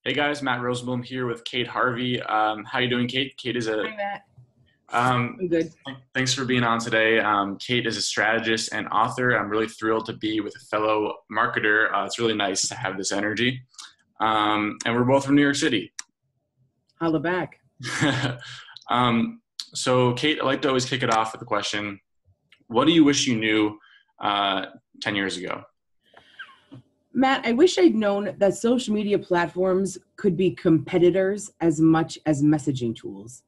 Hey guys, Matt Rosenblum here with Kate Harvey. How you doing, Kate? Hi, Matt. Um, I'm good. Thanks for being on today. Kate is a strategist and author. I'm really thrilled to be with a fellow marketer. It's really nice to have this energy. And we're both from New York City. Holla back. So Kate, I'd like to always kick it off with a question. What do you wish you knew 10 years ago? Matt, I wish I'd known that social media platforms could be competitors as much as messaging tools.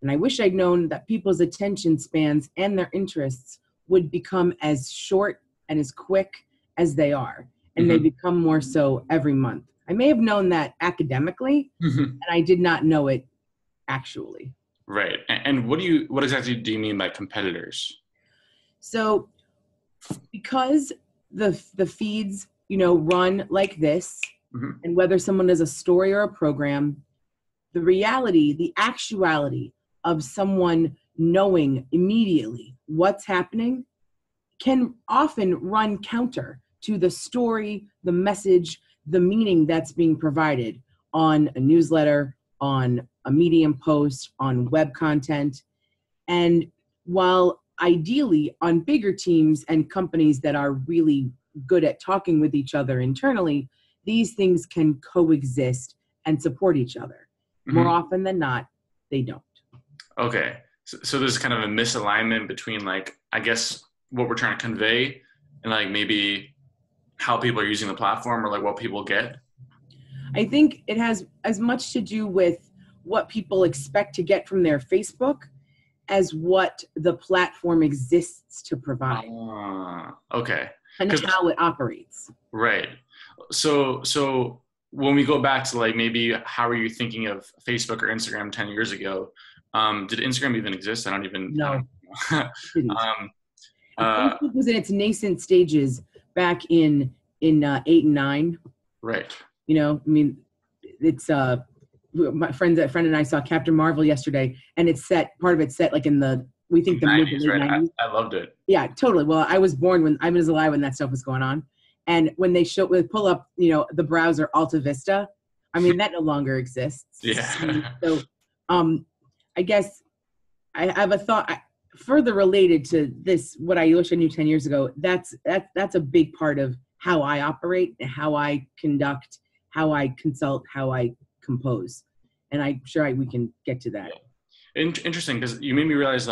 And I wish I'd known that people's attention spans and their interests would become as short and as quick as they are. And they become more so every month. I may have known that academically, and I did not know it actually. Right. And what exactly do you mean by competitors? So because the feeds, run like this, and whether someone does a story or a program, the reality, the actuality of someone knowing immediately what's happening can often run counter to the story, the message, the meaning that's being provided on a newsletter, on a Medium post, on web content. And while ideally on bigger teams and companies that are really good at talking with each other internally, these things can coexist and support each other. More often than not, they don't. Okay. So there's kind of a misalignment between I guess what we're trying to convey and maybe how people are using the platform or what people get. I think it has as much to do with what people expect to get from their Facebook as what the platform exists to provide. Okay. And how it operates. Right. So when we go back to maybe how are you thinking of Facebook or Instagram 10 years ago? Did Instagram even exist? I don't even know. No. Facebook was in its nascent stages back in 8 and 9. Right. It's my friend and I saw Captain Marvel yesterday, and part of it's set in the 90s, right? 90s. I loved it. Yeah, totally. Well, I was alive when that stuff was going on. And when they pull up, the browser Alta Vista, that no longer exists. Yeah. So, I guess I have a thought further related to this, what I wish I knew 10 years ago. That's a big part of how I operate, how I conduct, how I consult, how I compose. And I'm sure we can get to that. Interesting, because you made me realize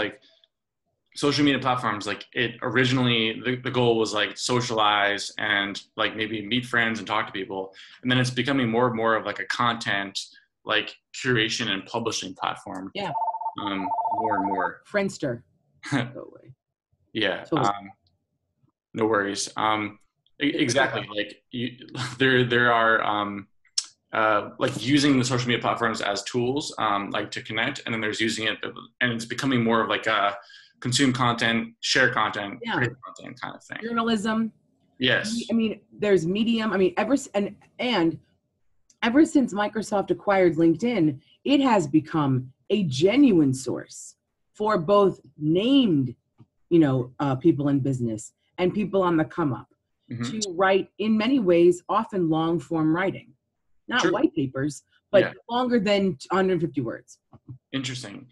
social media platforms, it originally, the goal was socialize and maybe meet friends and talk to people. And then it's becoming more and more of a content curation and publishing platform. Yeah. More and more. Friendster. Yeah. Totally. No worries. Exactly. There are using the social media platforms as tools to connect, and then there's using it, and it's becoming more of a consume content, share content, create content kind of thing. Journalism. Yes. There's Medium. ever since Microsoft acquired LinkedIn, it has become a genuine source for both named, people in business and people on the come up to write, in many ways, often long form writing, not white papers, but longer than 150 words. Interesting.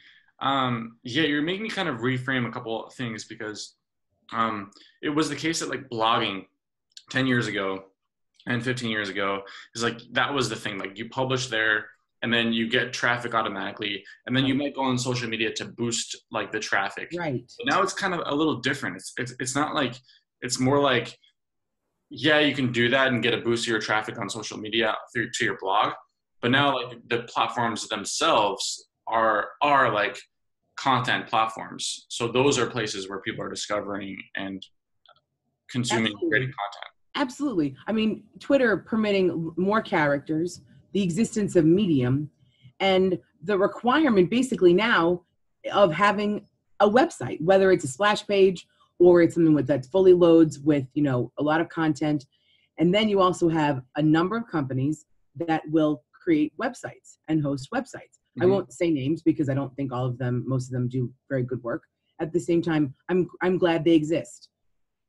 You're making me kind of reframe a couple of things, because it was the case that blogging 10 years ago and 15 years ago is that was the thing. You publish there and then you get traffic automatically, and then you might go on social media to boost the traffic. Right. But now it's kind of a little different. It's not it's more you can do that and get a boost of your traffic on social media to your blog. But now the platforms themselves are content platforms. So those are places where people are discovering and consuming great content. Absolutely. Twitter permitting more characters, the existence of Medium, and the requirement basically now of having a website, whether it's a splash page or it's something that fully loads with, a lot of content. And then you also have a number of companies that will create websites and host websites. I won't say names because I don't think most of them do very good work. At the same time, I'm glad they exist,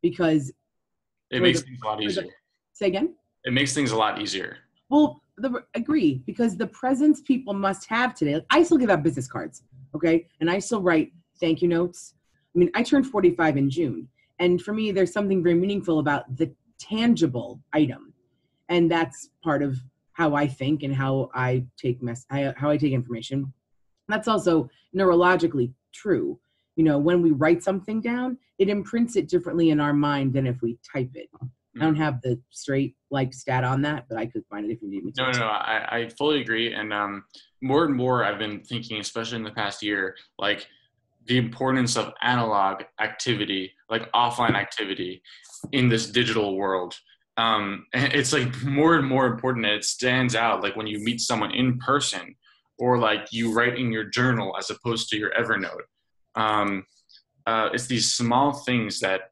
because it makes things a lot easier. Say again? It makes things a lot easier. Well, agree, because the presence people must have today. Like, I still give out business cards, okay? And I still write thank you notes. I mean, I turned 45 in June. And for me, there's something very meaningful about the tangible item. And that's part of how I think and how I take how I take information. That's also neurologically true. You know, when we write something down, it imprints it differently in our mind than if we type it. I don't have the straight stat on that, but I could find it if you need me to. No, I fully agree. And more and more I've been thinking, especially in the past year, like the importance of analog activity, like offline activity in this digital world. And it's like more and more important, and it stands out like when you meet someone in person, or like you write in your journal as opposed to your Evernote. It's these small things that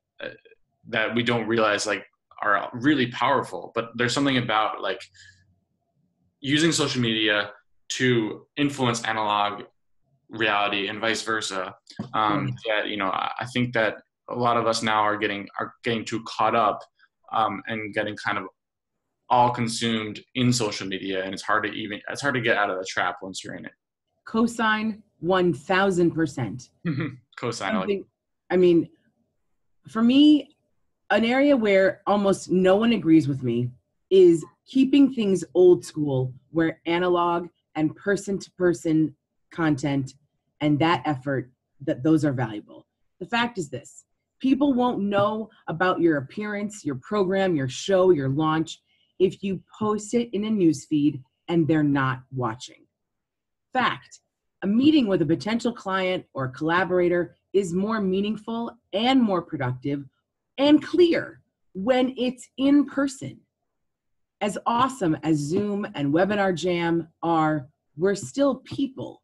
we don't realize like are really powerful, but there's something about like using social media to influence analog reality and vice versa. That, you know, I think that a lot of us now are getting too caught up and getting kind of all consumed in social media, and it's hard to get out of the trap once you're in it. Cosign 1000%. Cosign. I mean, for me, an area where almost no one agrees with me is keeping things old school, where analog and person-to-person content and that effort, that those are valuable. The fact is this: people won't know about your appearance, your program, your show, your launch if you post it in a newsfeed and they're not watching. Fact: a meeting with a potential client or collaborator is more meaningful and more productive and clear when it's in person. As awesome as Zoom and Webinar Jam are, we're still people.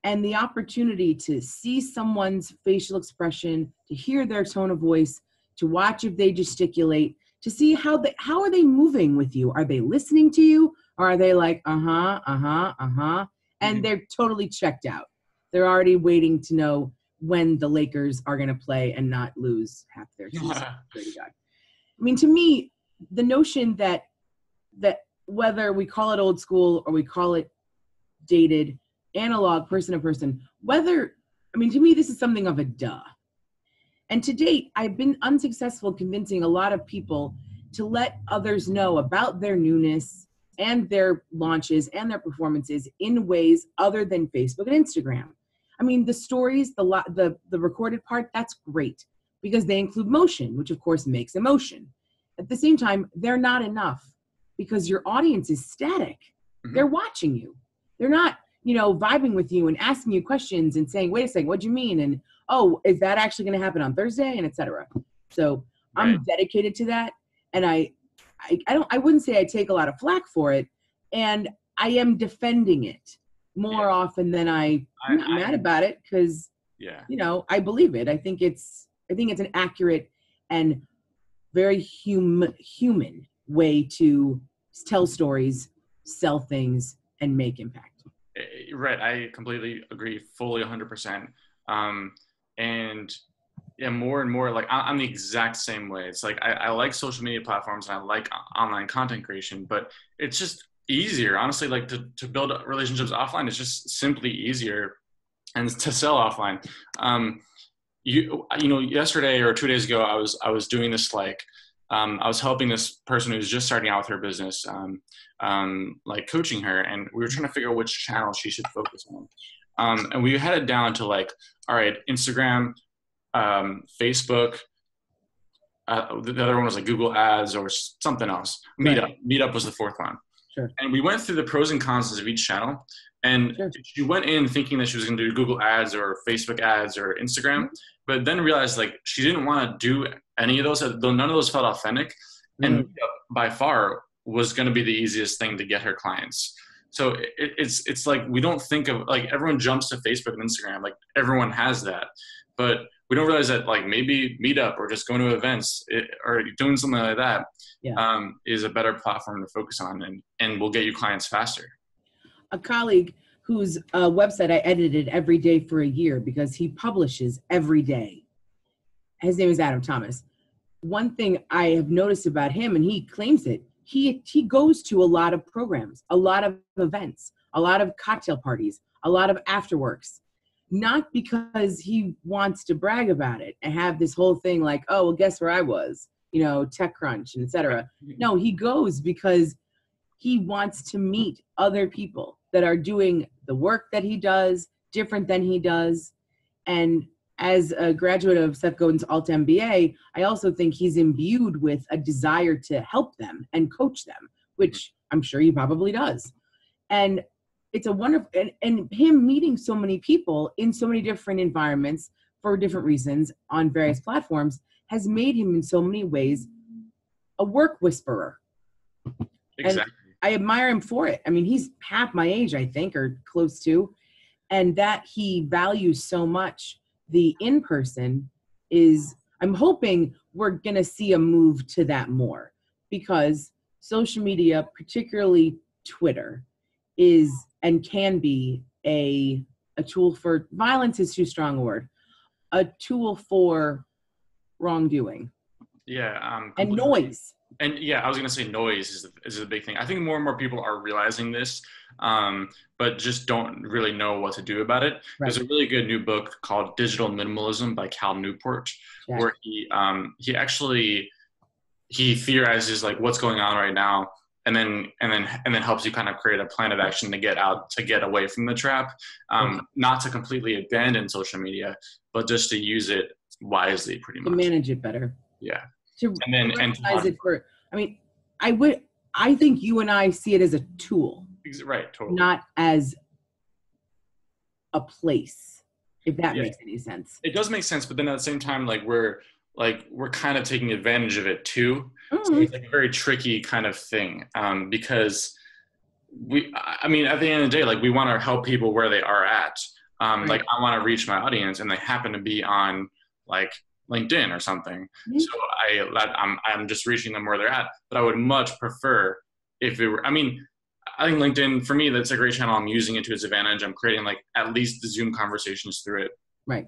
And the opportunity to see someone's facial expression, to hear their tone of voice, to watch if they gesticulate, to see how are they moving with you? Are they listening to you? Or are they like, and they're totally checked out. They're already waiting to know when the Lakers are going to play and not lose half their season. I mean, to me, the notion that whether we call it old school or we call it dated, analog, person to person, to me, this is something of a duh. And to date, I've been unsuccessful convincing a lot of people to let others know about their newness and their launches and their performances in ways other than Facebook and Instagram. I mean, the stories, the recorded part, that's great because they include motion, which of course makes emotion. At the same time, they're not enough because your audience is static. Mm-hmm. They're watching you. They're not, vibing with you and asking you questions and saying, wait a second, what do you mean? And, oh, is that actually going to happen on Thursday? And et cetera. So right. I'm dedicated to that. And I wouldn't say I take a lot of flack for it. And I am defending it more often than I'm not mad about it because, I believe it. I think it's an accurate and very human way to tell stories, sell things, and make impact. Right. I completely agree, fully 100%. And yeah, more and more, like I'm the exact same way. It's like, I like social media platforms and I like online content creation, but it's just easier, honestly, like to build relationships offline is just simply easier, and to sell offline. Yesterday or 2 days ago, I was doing this, I was helping this person who's just starting out with her business, coaching her, and we were trying to figure out which channel she should focus on. And we had it down to all right, Instagram, Facebook, the other one was Google Ads or something else. Meetup was the fourth one. Sure. And we went through the pros and cons of each channel. And she went in thinking that she was going to do Google Ads or Facebook Ads or Instagram, but then realized she didn't want to do any of those. None of those felt authentic. And by far was going to be the easiest thing to get her clients. So it's like, we don't think of, everyone jumps to Facebook and Instagram, everyone has that, but we don't realize that maybe Meetup or just going to events or doing something like that is a better platform to focus on and will get you clients faster. A colleague whose website I edited every day for a year because he publishes every day. His name is Adam Thomas. One thing I have noticed about him, and he claims it, he goes to a lot of programs, a lot of events, a lot of cocktail parties, a lot of afterworks, not because he wants to brag about it and have this whole thing like, oh, well, guess where I was, TechCrunch and etc. No, he goes because he wants to meet other people that are doing the work that he does, different than he does. And as a graduate of Seth Godin's Alt MBA, I also think he's imbued with a desire to help them and coach them, which I'm sure he probably does. And it's a wonderful, and him meeting so many people in so many different environments for different reasons on various platforms has made him in so many ways a work whisperer. Exactly. And I admire him for it. I mean, he's half my age, I think, or close to, and that he values so much the in-person is, I'm hoping we're going to see a move to that more, because social media, particularly Twitter, is and can be a tool for, violence is too strong a word, a tool for wrongdoing. Yeah. And noise. And yeah, I was going to say noise is a big thing. I think more and more people are realizing this, but just don't really know what to do about it. Right. There's a really good new book called Digital Minimalism by Cal Newport, where he theorizes like what's going on right now, and then helps you kind of create a plan of action to get away from the trap, not to completely abandon social media, but just to use it wisely, pretty much. To manage it better. Yeah. I think you and I see it as a tool. Right, totally. Not as a place, if that makes any sense. It does make sense, but then at the same time, we're kind of taking advantage of it too. Mm-hmm. So it's like a very tricky kind of thing, because at the end of the day, we want to help people where they are at. Right. I want to reach my audience, and they happen to be on LinkedIn or something. Mm-hmm. So I'm just reaching them where they're at, but I would much prefer if it were, I think LinkedIn, for me, that's a great channel. I'm using it to its advantage. I'm creating at least the Zoom conversations through it. Right.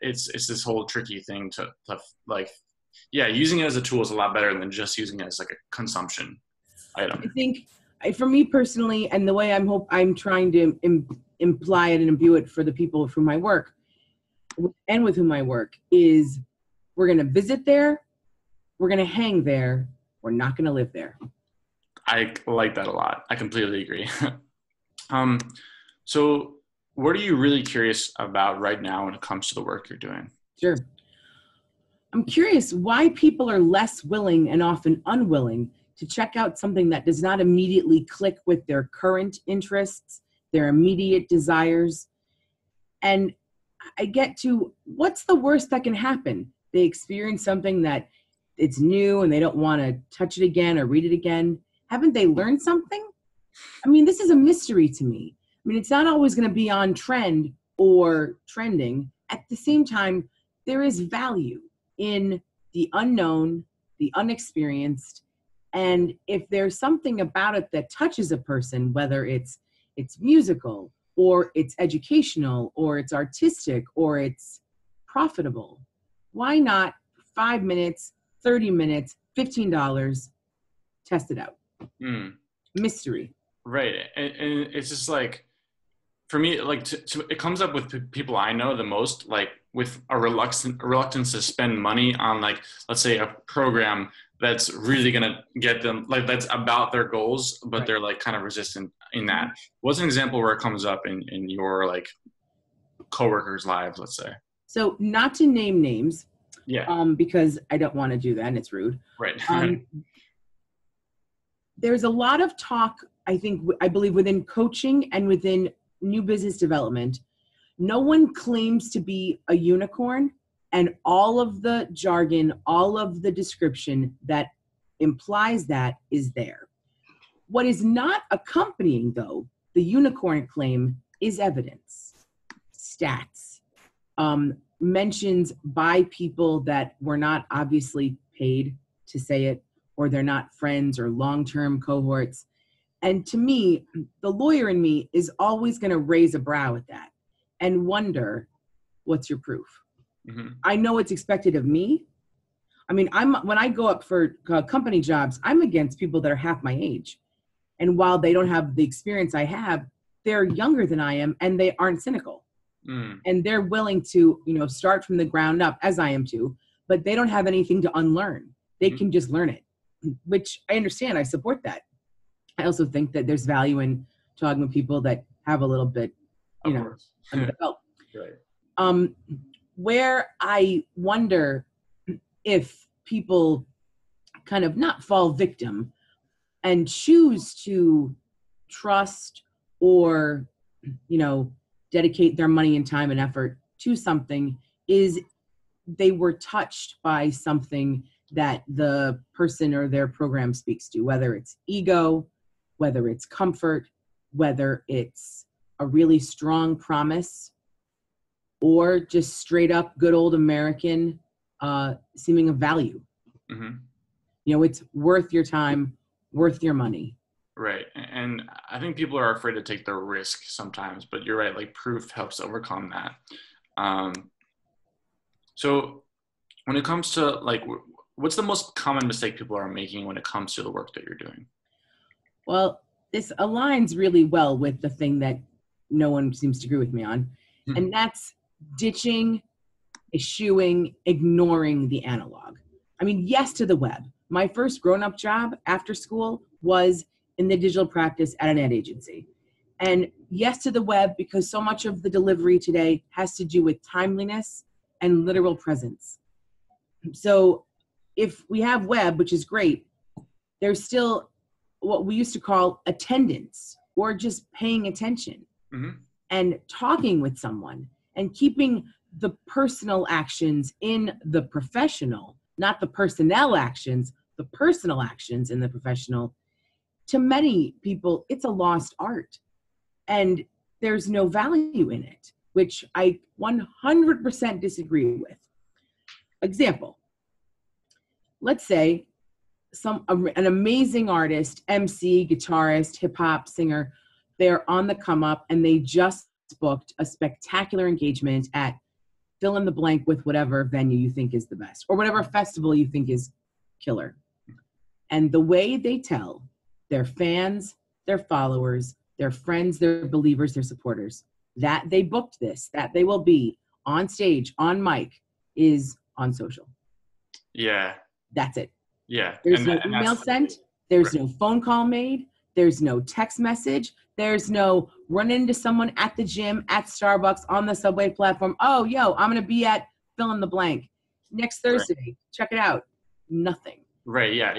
It's this whole tricky thing to using it as a tool is a lot better than just using it as a consumption item. I think for me personally, and the way I'm trying to imply it and imbue it for the people with whom I work and with whom I work is, we're going to visit there, we're going to hang there, we're not going to live there. I like that a lot. I completely agree. So what are you really curious about right now when it comes to the work you're doing? Sure. I'm curious why people are less willing and often unwilling to check out something that does not immediately click with their current interests, their immediate desires. And I get to, what's the worst that can happen? They experience something that it's new and they don't want to touch it again or read it again. Haven't they learned something? This is a mystery to me. It's not always going to be on trend or trending. At the same time, there is value in the unknown, the unexperienced. And if there's something about it that touches a person, whether it's musical or it's educational or it's artistic or it's profitable, why not 5 minutes, 30 minutes, $15, test it out? Mystery. Right. And it's just for me, it comes up with people I know the most, with a reluctance to spend money on, let's say a program that's really going to get them, that's about their goals, but right. They're kind of resistant in that. What's an example where it comes up in your coworkers' lives, let's say? So not to name names, yeah, because I don't want to do that and it's rude. Right. There's a lot of talk, I believe, within coaching and within new business development. No one claims to be a unicorn, and all of the jargon, all of the description that implies that is there. What is not accompanying, though, the unicorn claim is evidence, stats, mentions by people that were not obviously paid to say it, or they're not friends or long-term cohorts. And to me, the lawyer in me is always going to raise a brow at that and wonder, what's your proof? Mm-hmm. I know it's expected of me. I mean, when I go up for company jobs, I'm against people that are half my age. And while they don't have the experience I have, they're younger than I am and they aren't cynical. And they're willing to, start from the ground up, as I am too, but they don't have anything to unlearn. They can just learn it, which I understand. I support that. I also think that there's value in talking with people that have a little bit, under the belt. Right. Where I wonder if people kind of not fall victim and choose to trust or, dedicate their money and time and effort to something is they were touched by something that the person or their program speaks to, whether it's ego, whether it's comfort, whether it's a really strong promise, or just straight up good old American seeming of value. It's worth your time, worth your money. Right. And I think people are afraid to take the risk sometimes, but you're right, like proof helps overcome that. So when it comes to like, what's the most common mistake people are making when it comes to the work that you're doing? Well, this aligns really well with the thing that no one seems to agree with me on, and that's ditching, eschewing, ignoring the analog. I mean, yes to the web. My first grown-up job after school was in the digital practice at an ad agency. And yes to the web, because so much of the delivery today has to do with timeliness and literal presence. So if we have web, which is great, there's still what we used to call attendance or just paying attention and talking with someone and keeping the personal actions in the professional, not the personnel actions, the personal actions in the professional. To many people, it's a lost art and there's no value in it, which I 100% disagree with. Example, let's say an amazing artist, MC, guitarist, hip hop singer, they're on the come up and they just booked a spectacular engagement at fill in the blank with whatever venue you think is the best or whatever festival you think is killer. And the way they tell their fans, their followers, their friends, their believers, their supporters, that they booked this, that they will be on stage, on mic, is on social. Yeah. That's it. Yeah. There's no email sent. There's no phone call made. There's no text message. There's no run into someone at the gym, at Starbucks, on the subway platform. Oh, yo, I'm going to be at fill in the blank next Thursday. Right. Check it out. Nothing. Right. Yeah.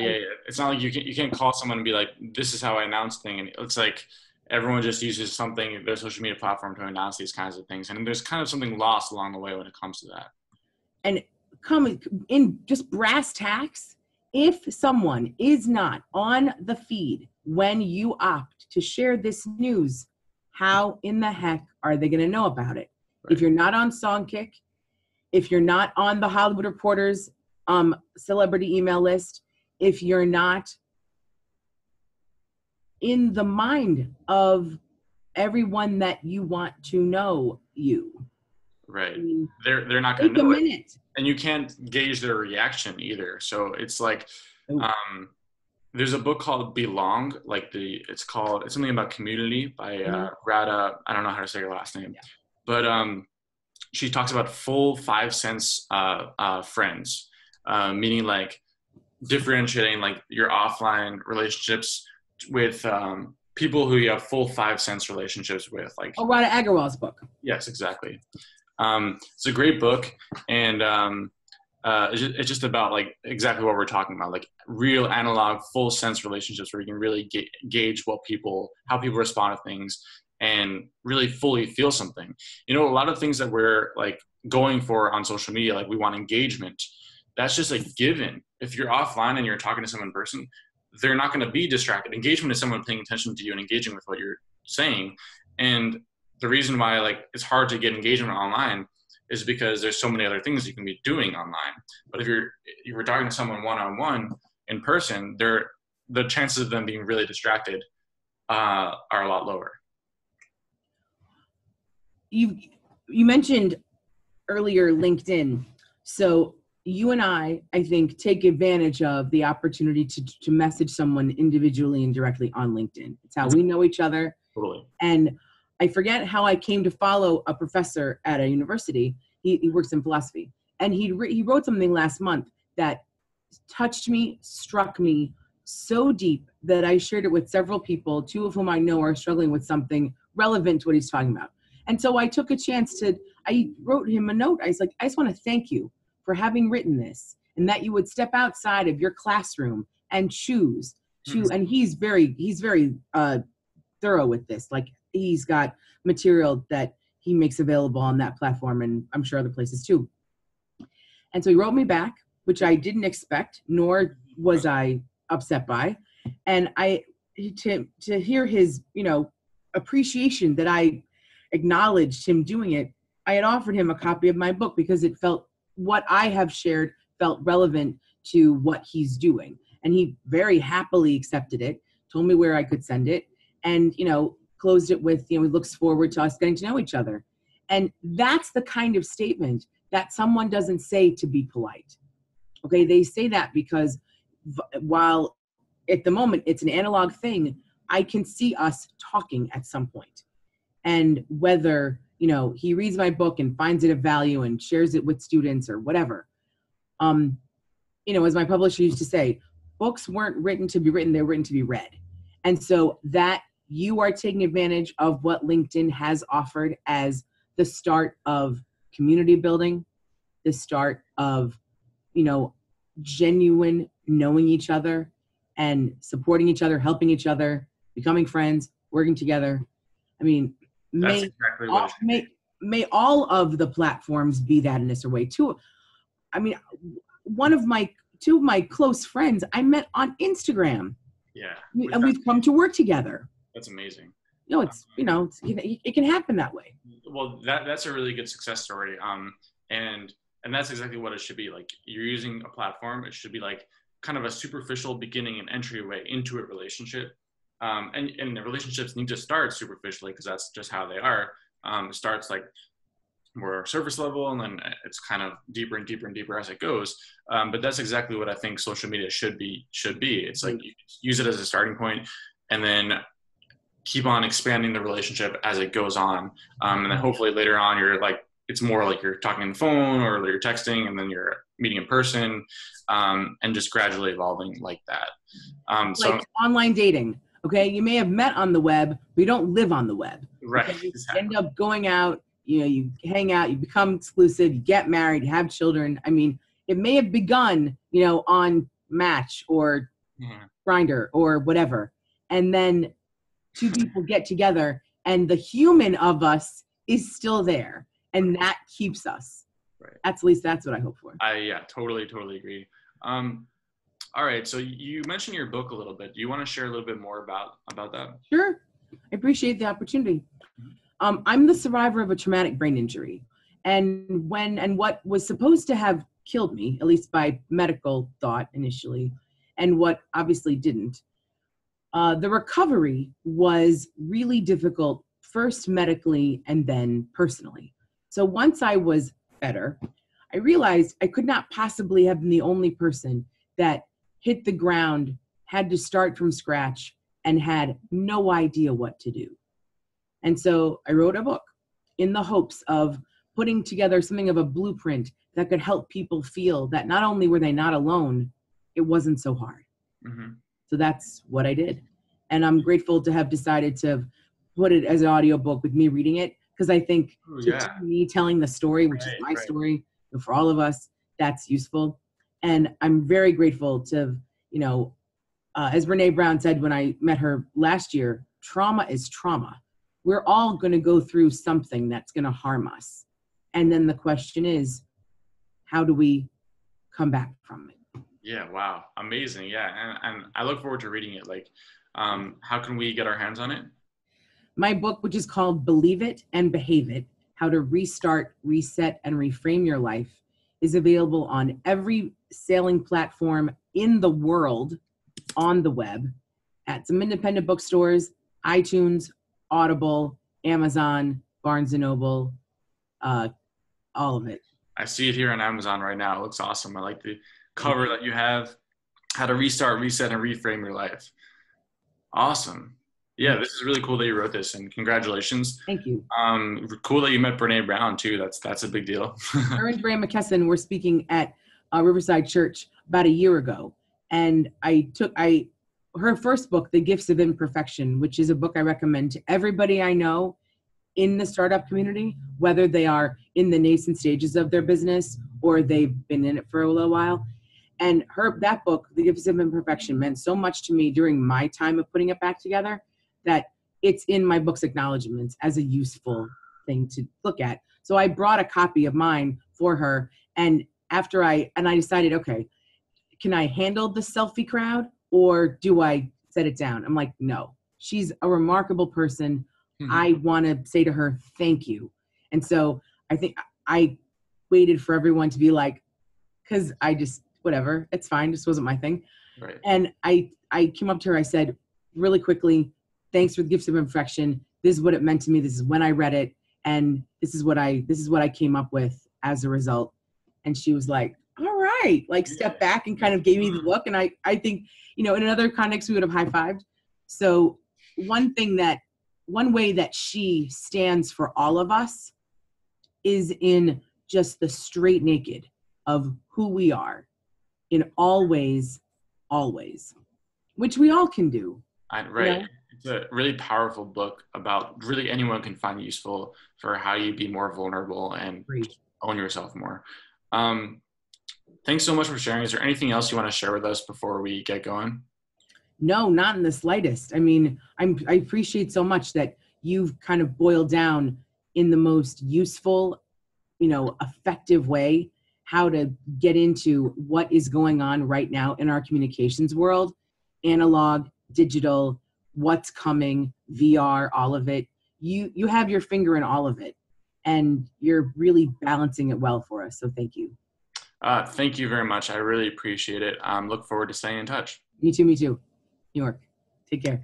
It's not like you can't call someone and be like, this is how I announce things. And it's like everyone just uses something, their social media platform, to announce these kinds of things. And there's kind of something lost along the way when it comes to that. And come in just brass tacks, if someone is not on the feed when you opt to share this news, how in the heck are they going to know about it? Right. If you're not on Songkick, if you're not on the Hollywood Reporter's celebrity email list, if you're not in the mind of everyone that you want to know you. Right. They're not going to know it. And you can't gauge their reaction either. So it's like, there's a book called Belong, it's something about community by Rada. I don't know how to say her last name, but she talks about full 5 sense friends, meaning like differentiating like your offline relationships with people who you have full 5 sense relationships with. Like Rada Agarwal's book. Yes, exactly. It's a great book, and it's just about like exactly what we're talking about, like real analog full sense relationships where you can really gauge how people respond to things and really fully feel something. A lot of things that we're like going for on social media, like we want engagement, that's just a given. If you're offline and you're talking to someone in person, they're not going to be distracted. Engagement is someone paying attention to you and engaging with what you're saying. And the reason why like it's hard to get engagement online is because there's so many other things you can be doing online. But if you're talking to someone one-on-one in person, the chances of them being really distracted are a lot lower. You mentioned earlier LinkedIn. So you and I think, take advantage of the opportunity to message someone individually and directly on LinkedIn. It's how we know each other. Totally. And I forget how I came to follow a professor at a university. He works in philosophy. And he wrote something last month that touched me, struck me so deep that I shared it with several people, two of whom I know are struggling with something relevant to what he's talking about. And so I took a chance I wrote him a note. I was like, I just want to thank you for having written this, and that you would step outside of your classroom and choose. And he's very thorough with this. Like, he's got material that he makes available on that platform, and I'm sure other places too. And so he wrote me back, which I didn't expect, nor was I upset by. And to hear his, appreciation that I acknowledged him doing it, I had offered him a copy of my book because it felt, what I have shared felt relevant to what he's doing. And he very happily accepted it, told me where I could send it, and, closed it with, he looks forward to us getting to know each other. And that's the kind of statement that someone doesn't say to be polite. Okay, they say that because while at the moment it's an analog thing, I can see us talking at some point. And whether, he reads my book and finds it of value and shares it with students or whatever. As my publisher used to say, books weren't written to be written, they're written to be read. And so that you are taking advantage of what LinkedIn has offered as the start of community building, the start of, genuine knowing each other and supporting each other, helping each other, becoming friends, working together. I mean, may all of the platforms be that in this way too. I mean, two of my close friends I met on Instagram. Yeah. And we've come to work together. That's amazing. It can happen that way. Well, that's a really good success story. And that's exactly what it should be. Like, you're using a platform, it should be like kind of a superficial beginning and entryway into a relationship. And the relationships need to start superficially because that's just how they are. It starts like more surface level, and then it's kind of deeper and deeper and deeper as it goes. But that's exactly what I think social media should be. It's like, you use it as a starting point, and then keep on expanding the relationship as it goes on. And then hopefully later on, you're like, it's more like you're talking on the phone or you're texting, and then you're meeting in person, and just gradually evolving like that. Like online dating. Okay, you may have met on the web, but you don't live on the web. Right. Okay? You end up going out, you hang out, you become exclusive, you get married, you have children. I mean, it may have begun, on Match or Grindr or whatever. And then two people get together and the human of us is still there. And that keeps us. Right. At least that's what I hope for. Totally agree. All right, so you mentioned your book a little bit. Do you want to share a little bit more about that? Sure. I appreciate the opportunity. I'm the survivor of a traumatic brain injury. And what was supposed to have killed me, at least by medical thought initially, and what obviously didn't, the recovery was really difficult, first medically and then personally. So once I was better, I realized I could not possibly have been the only person that hit the ground, had to start from scratch, and had no idea what to do. And so I wrote a book in the hopes of putting together something of a blueprint that could help people feel that not only were they not alone, it wasn't so hard. Mm-hmm. So that's what I did. And I'm grateful to have decided to put it as an audiobook with me reading it, because I think me telling the story, which is my story, for all of us, that's useful. And I'm very grateful to, as Brene Brown said when I met her last year, trauma is trauma. We're all going to go through something that's going to harm us. And then the question is, how do we come back from it? Yeah, wow. Amazing. Yeah. And I look forward to reading it. Like, how can we get our hands on it? My book, which is called Believe It and Behave It, How to Restart, Reset, and Reframe Your Life, is available on every selling platform in the world on the web, at some independent bookstores, iTunes, Audible, Amazon, Barnes & Noble, all of it. I see it here on Amazon right now. It looks awesome. I like the cover that you have. How to restart, reset, and reframe your life. Awesome. Yeah, this is really cool that you wrote this, and congratulations. Thank you. Cool that you met Brene Brown too. That's a big deal. Her and Graham McKesson were speaking at Riverside Church about a year ago, and her first book, The Gifts of Imperfection, which is a book I recommend to everybody I know in the startup community, whether they are in the nascent stages of their business or they've been in it for a little while. And that book, The Gifts of Imperfection, meant so much to me during my time of putting it back together that it's in my book's acknowledgments as a useful thing to look at. So I brought a copy of mine for her, and after I decided, okay, can I handle the selfie crowd or do I set it down? I'm like, no, she's a remarkable person. Mm-hmm. I want to say to her, thank you. And so I think I waited for everyone to be like, because I just, whatever, it's fine. This wasn't my thing. Right. And I came up to her, I said, really quickly, thanks for the Gifts of Imperfection. This is what it meant to me. This is when I read it. And this is what I came up with as a result. And she was like, all right, like stepped back and kind of gave me the look. And I think, in another context, we would have high-fived. So one way that she stands for all of us is in just the straight naked of who we are in all ways, always, which we all can do. Right. It's a really powerful book about really anyone can find useful for how you be more vulnerable and own yourself more. Thanks so much for sharing. Is there anything else you want to share with us before we get going? No, not in the slightest. I mean, I appreciate so much that you've kind of boiled down in the most useful, effective way how to get into what is going on right now in our communications world, analog, digital, what's coming, VR, all of it. You have your finger in all of it, and you're really balancing it well for us. So thank you. Thank you very much. I really appreciate it. Look forward to staying in touch. Me too. New York. Take care.